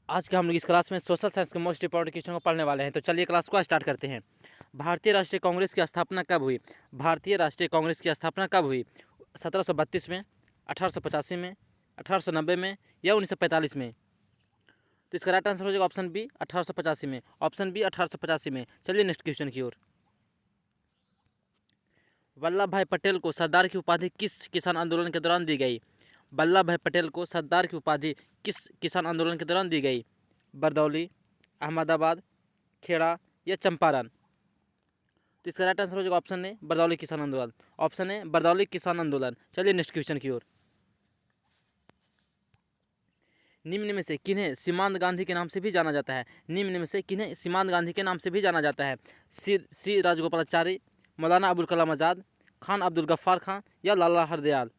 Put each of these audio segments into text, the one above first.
आज के हम लोग इस क्लास में सोशल साइंस के मोस्ट इंपॉर्टेंट क्वेश्चन को पढ़ने वाले हैं। तो चलिए क्लास को स्टार्ट करते हैं। भारतीय राष्ट्रीय कांग्रेस की स्थापना कब हुई? भारतीय राष्ट्रीय कांग्रेस की स्थापना कब हुई? 1732 में, 1885 में, 1890 में या 1945 में? तो इसका राइट आंसर हो जाएगा ऑप्शन बी 1885 में। ऑप्शन बी 1885 में। चलिए नेक्स्ट क्वेश्चन की ओर। वल्लभ भाई पटेल को सरदार की उपाधि किस किसान आंदोलन के दौरान दी गई? वल्लभ भाई पटेल को सरदार की उपाधि किस किसान आंदोलन के दौरान दी गई? बरदौली, अहमदाबाद, खेड़ा या चंपारण? तो इसका राइट आंसर हो जाएगा ऑप्शन ए बरदौली किसान आंदोलन। ऑप्शन ए बरदौली किसान आंदोलन। चलिए नेक्स्ट क्वेश्चन की ओर। निम्न में से किन्हें सीमांत गांधी के नाम से भी जाना जाता है? निम्न में से किन्हें सीमांत गांधी के नाम से भी जाना जाता है? सी राजगोपालाचारी, मौलाना अबुल कलाम आज़ाद, खान अब्दुल गफ्फार खान या लाला हरदयाल?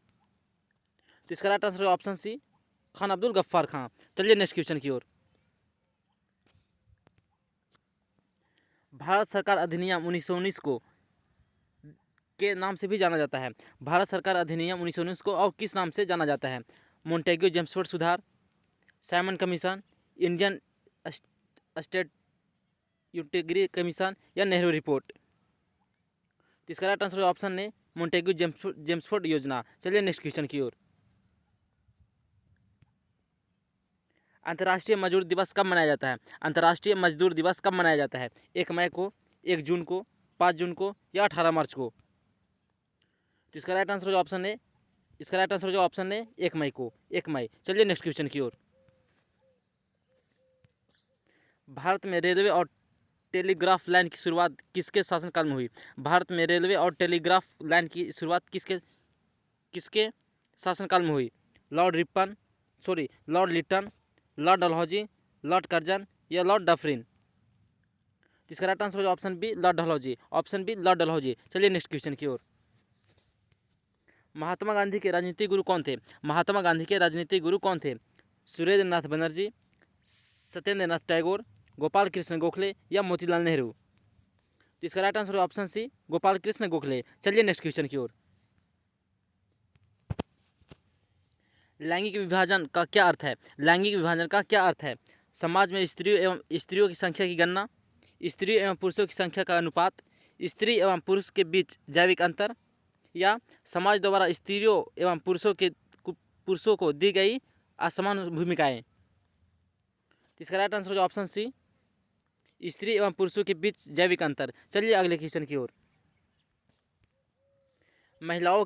तो इसका राइट आंसर है ऑप्शन सी खान अब्दुल गफ्फार खान। चलिए नेक्स्ट क्वेश्चन की ओर। भारत सरकार अधिनियम 1919 को के नाम से भी जाना जाता है। भारत सरकार अधिनियम 1919 को और किस नाम से जाना जाता है? मोंटेग्यू जेम्सफोर्ड सुधार, साइमन कमीशन, इंडियन स्टेट यूटिग्री कमीशन या नेहरू रिपोर्ट? तो इसका राइट आंसर ऑप्शन है मोंटेग्यू जेम्सफोर्ड योजना। चलिए नेक्स्ट क्वेश्चन की ओर। अंतर्राष्ट्रीय मजदूर दिवस कब मनाया जाता है? अंतर्राष्ट्रीय मजदूर दिवस कब मनाया जाता है? 1 मई को, 1 जून को, 5 जून को या 18 मार्च को? तो इसका राइट आंसर जो ऑप्शन है इसका राइट आंसर जो ऑप्शन है 1 मई को, 1 मई। चलिए नेक्स्ट क्वेश्चन की ओर। भारत में रेलवे और टेलीग्राफ लाइन की शुरुआत किसके शासनकाल में हुई? भारत में रेलवे और टेलीग्राफ लाइन की शुरुआत किसके किसके शासनकाल में हुई? Lord Lytton, Lord Dalhousie, Lord Curzon या लॉर्ड डफरिन? इसका राइट आंसर हो option B Lord Dalhousie. Option B Lord Dalhousie. चलिए नेक्स्ट क्वेश्चन की ओर। महात्मा गांधी के राजनीतिक गुरु कौन थे? महात्मा गांधी के राजनीतिक गुरु कौन थे? सुरेंद्र नाथ बनर्जी, सत्येंद्र नाथ टैगोर, गोपाल कृष्ण गोखले या मोतीलाल नेहरू? तो इसका right answer option C Gopal Krishna Gokhale. चलिए नेक्स्ट क्वेश्चन की ओर। लैंगिक विभाजन का क्या अर्थ है? लैंगिक विभाजन का क्या अर्थ है? समाज में स्त्रियों की संख्या की गणना, स्त्रियों एवं पुरुषों की संख्या का अनुपात, स्त्री एवं पुरुष के बीच जैविक अंतर या समाज द्वारा स्त्रियों एवं पुरुषों को दी गई असमान भूमिकाएं? इसका राइट आंसर हो ऑप्शन सी स्त्री एवं पुरुषों के बीच जैविक अंतर। चलिए अगले क्वेश्चन की ओर। महिलाओं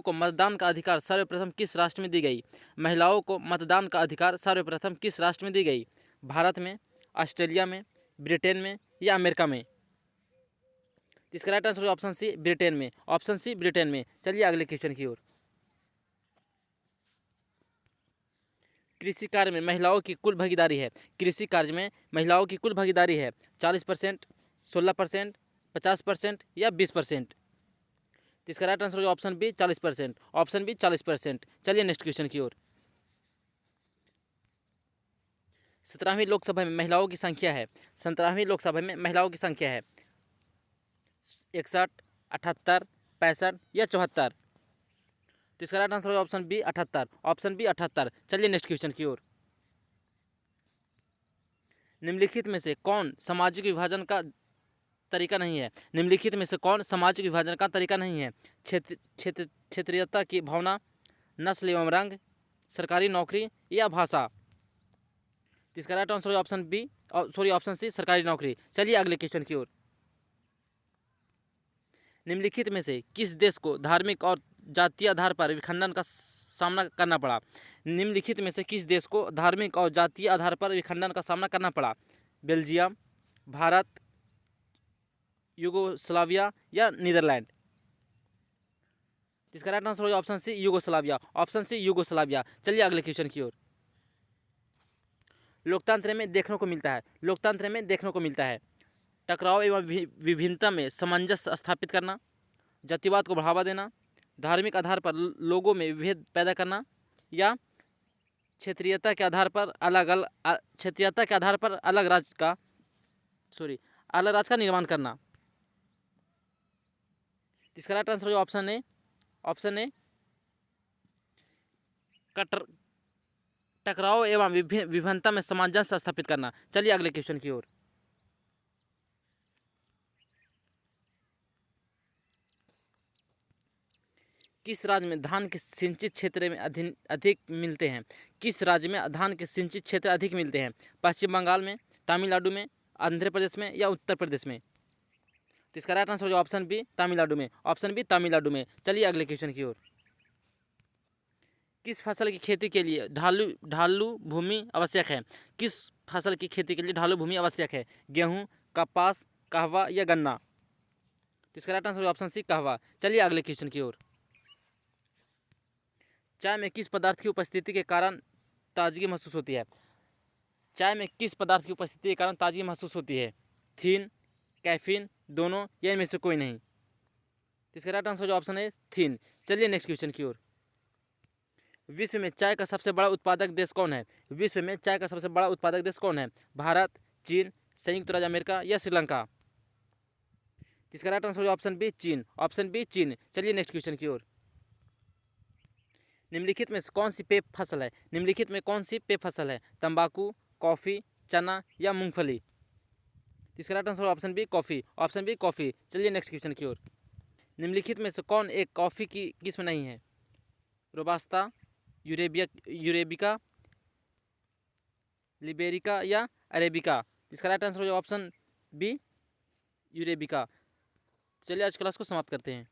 को मतदान का अधिकार सर्वप्रथम किस राष्ट्र में दी गई? महिलाओं को मतदान का अधिकार सर्वप्रथम किस राष्ट्र में दी गई? भारत में, ऑस्ट्रेलिया में, ब्रिटेन में या अमेरिका में? इसका right answer option C Britain में। ऑप्शन सी ब्रिटेन में। चलिए अगले क्वेश्चन की ओर। कृषि कार्य में महिलाओं की कुल भागीदारी है। कृषि कार्य में महिलाओं की कुल भागीदारी है 40%, 16%, 50% या 20%? इसका right answer option B 40%। Option B 40%। चलिए नेक्स्ट क्वेश्चन की ओर। 17वीं लोकसभा में महिलाओं की संख्या है 17वीं लोकसभा में महिलाओं की संख्या है 61, 78, 65 या 74? तो इसका right answer option B 78। Option B 78। चलिए नेक्स्ट क्वेश्चन की ओर। निम्नलिखित में से कौन सामाजिक विभाजन का तरीका नहीं है? निम्नलिखित में से कौन सामाजिक विभाजन का तरीका नहीं है? क्षेत्रीयता की भावना, नस्ल एवं रंग, सरकारी नौकरी या भाषा? इसका right answer option B option C सरकारी नौकरी। चलिए अगले क्वेश्चन की ओर। निम्नलिखित में से किस देश को धार्मिक और जातीय आधार पर विखंडन का सामना करना पड़ा? निम्नलिखित में से किस देश को धार्मिक और जातीय आधार पर विखंडन का सामना करना पड़ा? बेल्जियम, भारत, यूगोस्लाविया या नीदरलैंड? इसका राइट आंसर होगा option C Yugoslavia. Option C Yugoslavia. चलिए अगले क्वेश्चन की ओर। लोकतंत्र में देखने को मिलता है टकराव एवं विभिन्नता में सामंजस्य स्थापित करना, जातिवाद को बढ़ावा देना, धार्मिक आधार पर लोगों में विभेद पैदा करना या क्षेत्रीयता के आधार पर अलग राज्य का निर्माण करना? इसका राइट आंसर जो ऑप्शन है टकराव एवं विभिन्नता में सामंजस्य स्थापित करना। चलिए अगले क्वेश्चन की ओर। किस राज्य में धान के सिंचित क्षेत्र में अधिक मिलते हैं? किस राज्य में धान के सिंचित क्षेत्र अधिक मिलते हैं? पश्चिम बंगाल में, तमिलनाडु में, आंध्र प्रदेश में या उत्तर प्रदेश में? तो इसका राइट आंसर हो ऑप्शन बी तमिलनाडु में। ऑप्शन बी तमिलनाडु में। चलिए अगले क्वेश्चन की ओर। किस फसल की खेती के लिए ढालू भूमि आवश्यक है? किस फसल की खेती के लिए ढालू भूमि आवश्यक है? गेहूं, कपास, कहवा या गन्ना? तो इसका राइट आंसर हो ऑप्शन सी कहवा। चलिए अगले क्वेश्चन की ओर। चाय में किस पदार्थ की उपस्थिति के कारण ताजगी महसूस होती है? चाय में किस पदार्थ की उपस्थिति के कारण ताजगी महसूस होती है? थीन, कैफीन, दोनों या इनमें से कोई नहीं? तो इसका राइट आंसर जो ऑप्शन है थीन। चलिए नेक्स्ट क्वेश्चन की ओर। विश्व में चाय का सबसे बड़ा उत्पादक देश कौन है? विश्व में चाय का सबसे बड़ा उत्पादक देश कौन है? भारत, चीन, संयुक्त राज्य अमेरिका या श्रीलंका? इसका राइट आंसर ऑप्शन बी चीन। ऑप्शन बी चीन। चलिए नेक्स्ट क्वेश्चन की ओर। निम्नलिखित में कौन सी पेय फसल है? निम्नलिखित में कौन सी पेय फसल है? तंबाकू, कॉफ़ी, चना या मूंगफली? इसका right answer option B coffee. Option B coffee. चलिए नेक्स्ट क्वेश्चन की ओर। निम्नलिखित में से कौन एक कॉफ़ी की किस्म नहीं है? रोबास्ता, यूरेबिका, लिबेरिका या अरेबिका? इसका राइट आंसर हो ऑप्शन बी यूरेबिका। चलिए आज क्लास को समाप्त करते हैं।